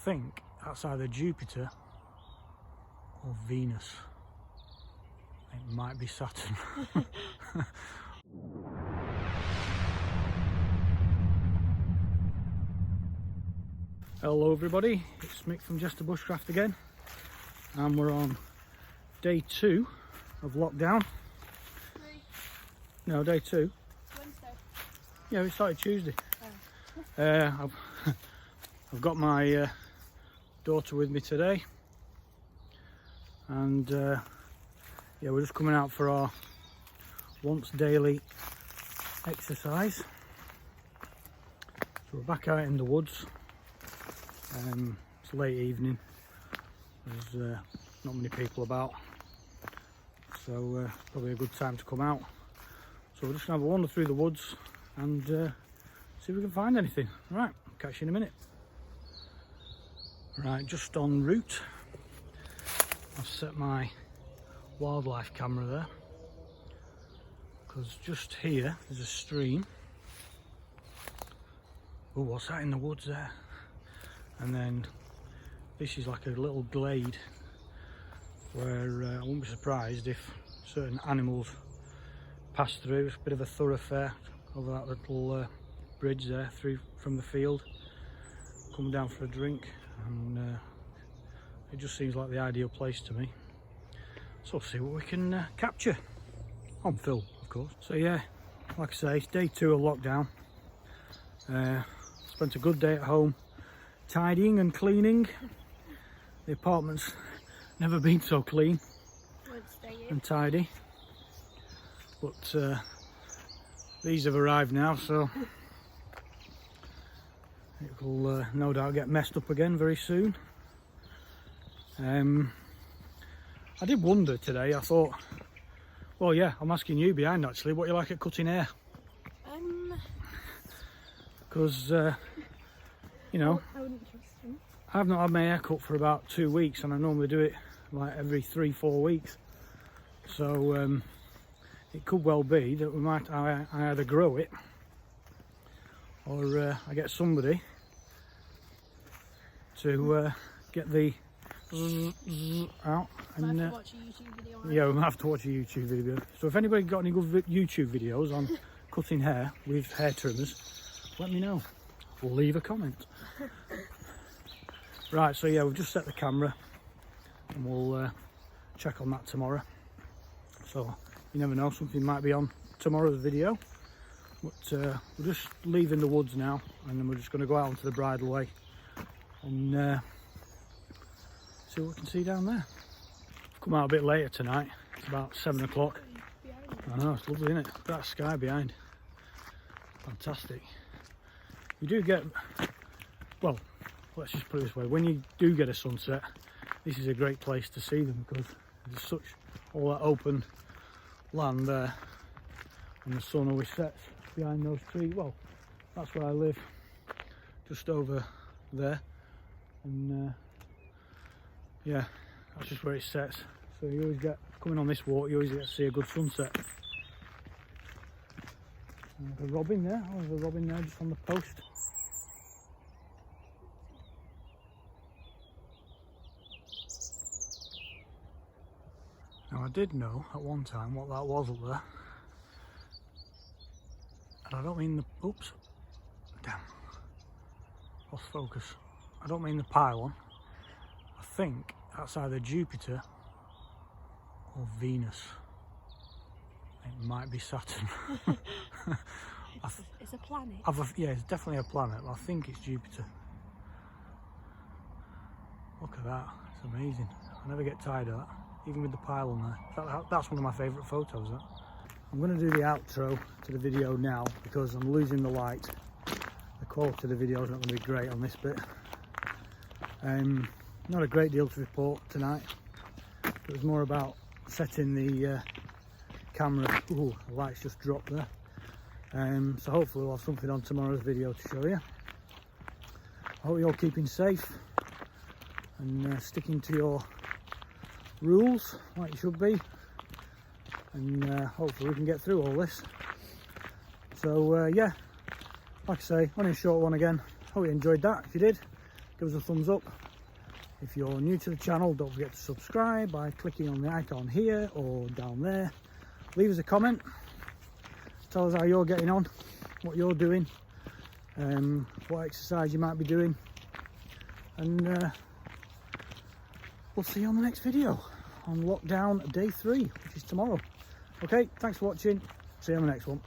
think that's either Jupiter or Venus. It might be Saturn. Hello everybody, it's Mick from Jester Bushcraft again, and we're on day 2 of lockdown. 3. No, day 2. Wednesday. Yeah, we started Tuesday. Oh. I've got my daughter with me today, and yeah, we're just coming out for our once daily exercise. So we're back out in the woods. It's late evening, there's not many people about, so probably a good time to come out. So we're just going to have a wander through the woods and see if we can find anything. Right, catch you in a minute. Right, just en route. I've set my wildlife camera there, because just here there's a stream. Oh, what's that in the woods there? And then this is like a little glade where I wouldn't be surprised if certain animals pass through. It's a bit of a thoroughfare over that little bridge there through from the field, come down for a drink, and it just seems like the ideal place to me. So we'll see what we can capture on film, of course. So yeah, like I say, it's day 2 of lockdown. Spent a good day at home tidying and cleaning. The apartment's never been so clean and tidy, but these have arrived now, so it will no doubt get messed up again very soon. I did wonder today, I thought, well yeah, I'm asking you behind actually, what you like at cutting hair? Because you know, I wouldn't trust him. I've not had my hair cut for about 2 weeks, and I normally do it like every 3-4 weeks. So it could well be that we might I either grow it, or I get somebody to get the out. And have to watch a YouTube video on it. yeah, we might have to watch a YouTube video. So if anybody got any good YouTube videos on cutting hair with hair trimmers, let me know. We'll leave a comment. Right, so yeah, we've just set the camera, and we'll check on that tomorrow. So you never know, something might be on tomorrow's video. But we're just leaving the woods now, and then we're just going to go out onto the bridleway and see what we can see down there. Come out a bit later tonight. It's about 7 o'clock. I know, it's lovely, isn't it? Look at that sky behind. Fantastic. You do get, well, let's just put it this way, when you do get a sunset, this is a great place to see them, because there's such all that open land there, and the sun always sets behind those trees. Well, that's where I live, just over there, and yeah, that's just where it sets. So you always get, coming on this walk, you always get to see a good sunset. There's a robin there. Oh, there's a robin there just on the post. Now I did know at one time what that was up there. And I don't mean the, oops, damn, lost focus. I don't mean the pylon. I think that's either Jupiter or Venus. It might be Saturn. It's a planet. Yeah, it's definitely a planet, but I think it's Jupiter. Look at that, it's amazing. I never get tired of that, even with the pylon there. That's one of my favourite photos, that. I'm going to do the outro to the video now, because I'm losing the light. The quality of the video is not going to be great on this bit. Not a great deal to report tonight. It was more about setting the camera. Ooh, the lights just dropped there. So hopefully we'll have something on tomorrow's video to show you. I hope you're all keeping safe and sticking to your rules like you should be, and hopefully we can get through all this. So yeah, like I say, only a short one again. Hope you enjoyed that. If you did, give us a thumbs up. If you're new to the channel, don't forget to subscribe by clicking on the icon here or down there. Leave us a comment, tell us how you're getting on, what you're doing, what exercise you might be doing, and we'll see you on the next video on lockdown day 3, which is tomorrow. Okay, thanks for watching, see you on the next one.